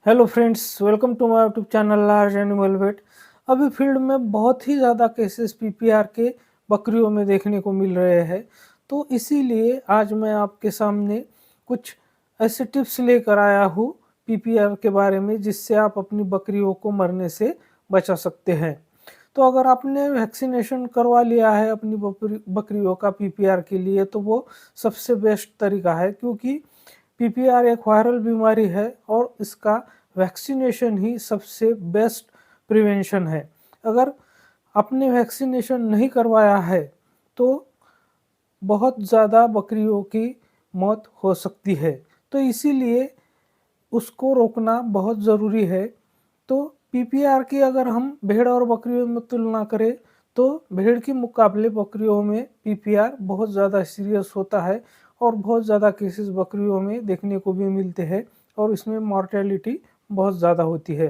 Hello friends, welcome to my YouTube channel large animal vet. अभी field में बहुत ही ज़्यादा केसेस पीपीआर के बकरियों में देखने को मिल रहे हैं। तो इसीलिए आज मैं आपके सामने कुछ ऐसे टिप्स लेकर आया हूँ पीपीआर के बारे में, जिससे आप अपनी बकरियों को मरने से बचा सकते हैं। तो अगर आपने वैक्सीनेशन करवा लिया है अपनी बकरियों का पीपीआर के लिए, तो वो सबसे बेस्ट तरीका है, क्योंकि पीपीआर एक वायरल बीमारी है और इसका वैक्सीनेशन ही सबसे बेस्ट प्रिवेंशन है। अगर आपने वैक्सीनेशन नहीं करवाया है तो बहुत ज़्यादा बकरियों की मौत हो सकती है। तो इसीलिए उसको रोकना बहुत ज़रूरी है। तो पीपीआर की अगर हम भेड़ और बकरियों में तुलना करें, तो भेड़ के मुकाबले बकरियों में पीपीआर बहुत ज़्यादा सीरियस होता है और बहुत ज़्यादा केसेस बकरियों में देखने को भी मिलते हैं और इसमें मॉर्टेलिटी बहुत ज़्यादा होती है।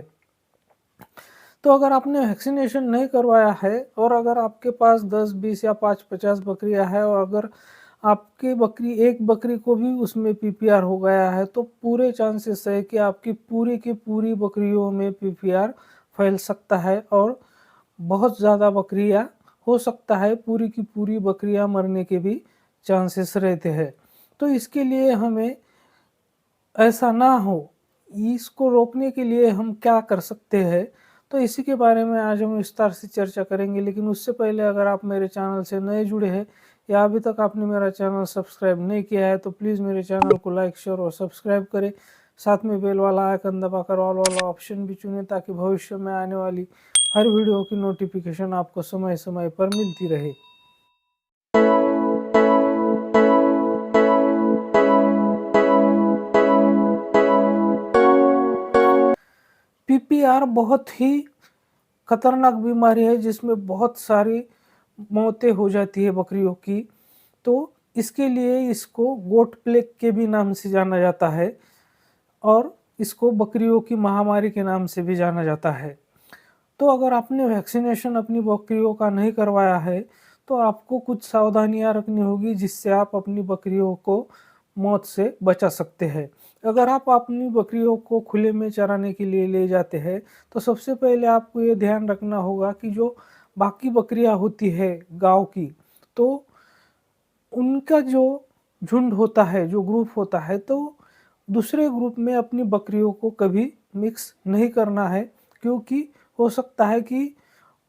तो अगर आपने वैक्सीनेशन नहीं करवाया है और अगर आपके पास 10, 20 या 5, 50 बकरियां हैं और अगर आपकी बकरी एक बकरी को भी उसमें पीपीआर हो गया है, तो पूरे चांसेस है कि आपकी पूरी की पूरी बकरियों में पीपीआर फैल सकता है और बहुत ज़्यादा बकरियां हो सकता है पूरी की पूरी बकरियां मरने के भी चांसेस रहते हैं। तो इसके लिए हमें ऐसा ना हो, इसको रोकने के लिए हम क्या कर सकते हैं, तो इसी के बारे में आज हम विस्तार से चर्चा करेंगे। लेकिन उससे पहले अगर आप मेरे चैनल से नए जुड़े हैं या अभी तक आपने मेरा चैनल सब्सक्राइब नहीं किया है, तो प्लीज़ मेरे चैनल को लाइक, शेयर और सब्सक्राइब करें। साथ में बेल वाला आइकन दबाकर ऑल वाला ऑप्शन भी चुनें, ताकि भविष्य में आने वाली हर वीडियो की नोटिफिकेशन आपको समय समय पर मिलती रहे। पीपीआर बहुत ही खतरनाक बीमारी है, जिसमें बहुत सारी मौतें हो जाती है बकरियों की। तो इसके लिए इसको गोट प्लेग के भी नाम से जाना जाता है और इसको बकरियों की महामारी के नाम से भी जाना जाता है। तो अगर आपने वैक्सीनेशन अपनी बकरियों का नहीं करवाया है, तो आपको कुछ सावधानियां रखनी होगी, जिससे आप अपनी बकरियों को मौत से बचा सकते हैं। अगर आप अपनी बकरियों को खुले में चराने के लिए ले जाते हैं, तो सबसे पहले आपको ये ध्यान रखना होगा कि जो बाकी बकरियां होती है गांव की, तो उनका जो झुंड होता है, जो ग्रुप होता है, तो दूसरे ग्रुप में अपनी बकरियों को कभी मिक्स नहीं करना है, क्योंकि हो सकता है कि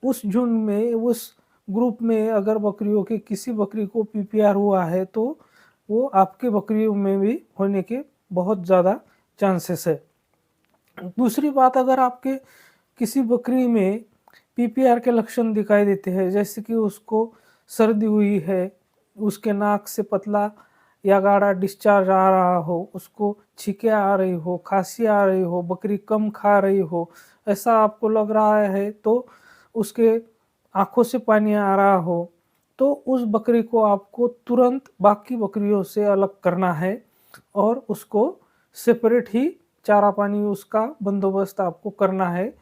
उस झुंड में, उस ग्रुप में अगर बकरियों के किसी बकरी को पीपीआर हुआ है, तो वो आपके बकरियों में भी होने के बहुत ज़्यादा चांसेस है। दूसरी बात, अगर आपके किसी बकरी में पीपीआर के लक्षण दिखाई देते हैं, जैसे कि उसको सर्दी हुई है, उसके नाक से पतला या गाढ़ा डिस्चार्ज आ रहा हो, उसको छींकें आ रही हो, खांसी आ रही हो, बकरी कम खा रही हो, ऐसा आपको लग रहा है, तो उसके आँखों से पानी आ रहा हो, तो उस बकरी को आपको तुरंत बाकी बकरियों से अलग करना है और उसको सेपरेट ही चारा पानी उसका बंदोबस्त आपको करना है।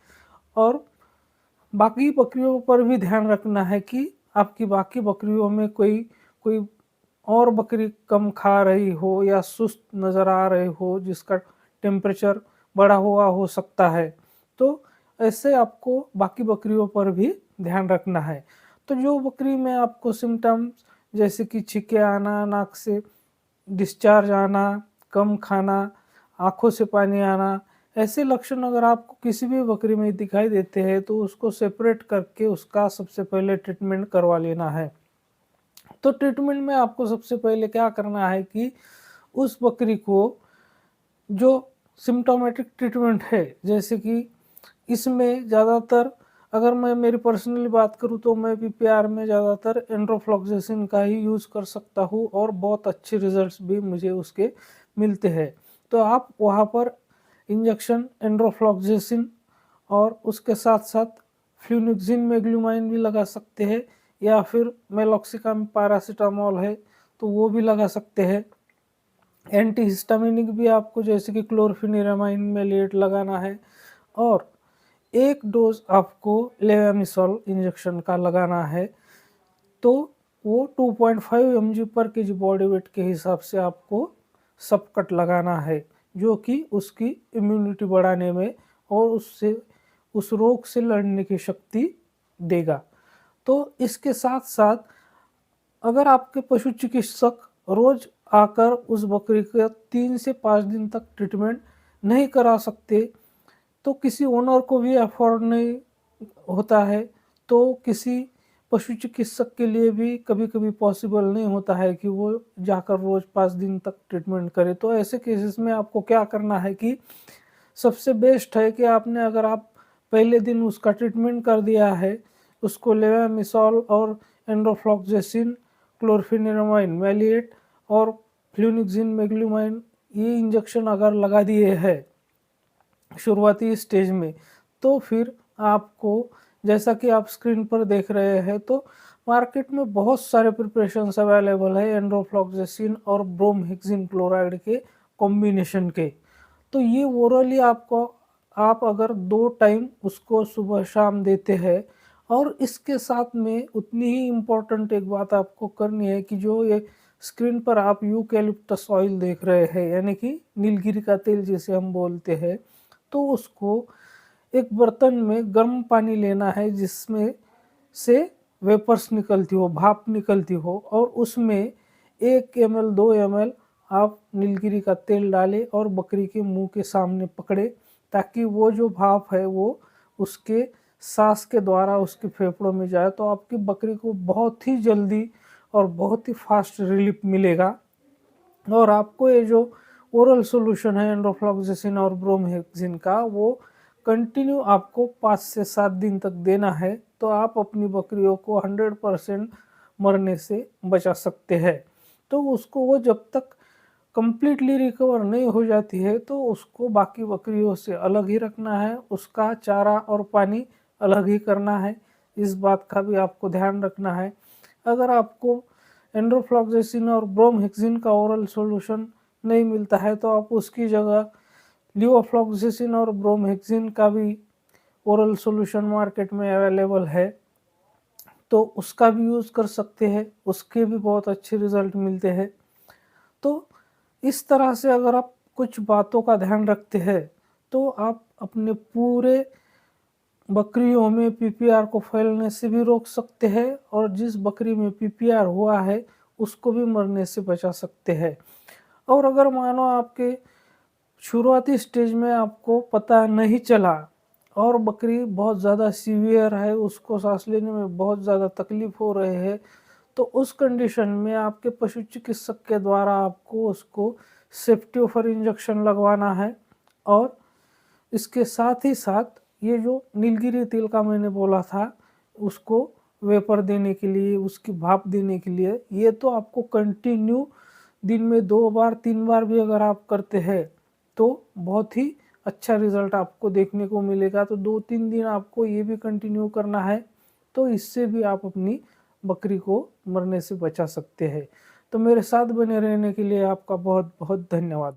और बाकी बकरियों पर भी ध्यान रखना है कि आपकी बाकी बकरियों में कोई कोई और बकरी कम खा रही हो या सुस्त नज़र आ रहे हो, जिसका टेम्परेचर बढ़ा हुआ हो सकता है, तो ऐसे आपको बाकी बकरियों पर भी ध्यान रखना है। तो जो बकरी में आपको सिम्टम्स जैसे कि छींके आना, नाक से डिस्चार्ज आना, कम खाना, आँखों से पानी आना, ऐसे लक्षण अगर आपको किसी भी बकरी में दिखाई देते हैं, तो उसको सेपरेट करके उसका सबसे पहले ट्रीटमेंट करवा लेना है। तो ट्रीटमेंट में आपको सबसे पहले क्या करना है कि उस बकरी को जो सिम्प्टोमेटिक ट्रीटमेंट है, जैसे कि इसमें ज़्यादातर, अगर मैं मेरी पर्सनली बात करूँ, तो मैं पीपीआर में ज़्यादातर एंड्रोफ्लॉक्सेसिन का ही यूज़ कर सकता हूँ और बहुत अच्छे रिजल्ट्स भी मुझे उसके मिलते हैं। तो आप वहाँ पर इंजेक्शन एंड्रोफ्लॉक्सेसिन और उसके साथ साथ फ्लूनिक्सिन मेग्लूमाइन भी लगा सकते हैं, या फिर मेलॉक्सिकाम पैरासीटामोल है तो वो भी लगा सकते हैं। एंटीहिस्टामिनिक भी आपको जैसे कि क्लोरफेनिरामाइन मेलेट लगाना है और एक डोज आपको लेवेमिसॉल इंजेक्शन का लगाना है। तो वो 2.5 mg पर केजी बॉडी वेट के हिसाब से आपको सब कट लगाना है। जो कि उसकी इम्यूनिटी बढ़ाने में और उससे उस रोग से लड़ने की शक्ति देगा। तो इसके साथ-साथ अगर आपके पशु चिकित्सक रोज़ आकर उस बकरी का 3 से 5 दिन तक ट्रीटमेंट नहीं करा सकते, तो किसी ओनर को भी अफ़ोर्ड नहीं होता है, तो किसी पशु चिकित्सक के लिए भी कभी-कभी पॉसिबल नहीं होता है कि वो जाकर रोज़ 5 दिन तक ट्रीटमेंट करे। तो ऐसे केसेस में आपको क्या करना है कि सबसे बेस्ट है कि आपने अगर आप पहले दिन उसका ट्रीटमेंट कर दिया है, उसको लेवेमिसॉल और एंडोफ्लॉक्सेसिन, क्लोरफेनिरामाइन मैलिएट और फ्लुनिक्सिन मेग्लुमाइन ये इंजेक्शन अगर लगा दिए हैं शुरुआती स्टेज में, तो फिर आपको जैसा कि आप स्क्रीन पर देख रहे हैं, तो मार्केट में बहुत सारे प्रिपरेशंस अवेलेबल है एंडोफ्लॉक्सेसिन और ब्रोमहेक्सिन क्लोराइड के कॉम्बिनेशन के। तो ये ओरली आपको आप अगर 2 टाइम उसको सुबह-शाम देते हैं और इसके साथ में उतनी ही इम्पोर्टेंट एक बात आपको करनी है कि जो ये स्क्रीन पर आप यूकैलिप्टस ऑयल देख रहे हैं, यानी कि नीलगिरी का तेल जिसे हम बोलते हैं, तो उसको एक बर्तन में गर्म पानी लेना है जिसमें से वेपर्स निकलती हो, भाप निकलती हो और उसमें 1 एमएल 2 एमएल आप नीलगिरी का तेल डालें और बकरी के मुंह के सामने पकड़े, ताकि वो जो भाप है वो उसके साँस के द्वारा उसके फेफड़ों में जाए, तो आपकी बकरी को बहुत ही जल्दी और बहुत ही फ़ास्ट रिलीफ़ मिलेगा। और आपको ये जो ओरल सॉल्यूशन है एंडोफ्लॉक्सेसिन और ब्रोमहेक्सिन का, वो कंटिन्यू आपको 5 से 7 दिन तक देना है, तो आप अपनी बकरियों को 100% मरने से बचा सकते हैं। तो उसको वो जब तक कंप्लीटली रिकवर नहीं हो जाती है, तो उसको बाकी बकरियों से अलग ही रखना है, उसका चारा और पानी अलग ही करना है, इस बात का भी आपको ध्यान रखना है। अगर आपको एंडोफ्लॉक्सेसिन और ब्रोमहेक्सिन का ओरल सॉल्यूशन नहीं मिलता है, तो आप उसकी जगह लिवोफ्लॉक्सेसिन और ब्रोमहेक्सिन का भी ओरल सॉल्यूशन मार्केट में अवेलेबल है, तो उसका भी यूज़ कर सकते हैं, उसके भी बहुत अच्छे रिज़ल्ट मिलते हैं। तो इस तरह से अगर आप कुछ बातों का ध्यान रखते हैं, तो आप अपने पूरे बकरियों में पीपीआर को फैलने से भी रोक सकते हैं और जिस बकरी में पीपीआर हुआ है, उसको भी मरने से बचा सकते हैं। और अगर मानो आपके शुरुआती स्टेज में आपको पता नहीं चला और बकरी बहुत ज़्यादा सीवियर है, उसको साँस लेने में बहुत ज़्यादा तकलीफ़ हो रहे है, तो उस कंडीशन में आपके पशु चिकित्सक के द्वारा आपको उसको सेफ्टियोफर इंजेक्शन लगवाना है और इसके साथ ही साथ ये जो नीलगिरी तेल का मैंने बोला था, उसको वेपर देने के लिए, उसकी भाप देने के लिए, ये तो आपको कंटिन्यू दिन में 2 बार 3 बार भी अगर आप करते हैं, तो बहुत ही अच्छा रिज़ल्ट आपको देखने को मिलेगा। तो 2-3 दिन आपको ये भी कंटिन्यू करना है, तो इससे भी आप अपनी बकरी को मरने से बचा सकते हैं। तो मेरे साथ बने रहने के लिए आपका बहुत-बहुत धन्यवाद।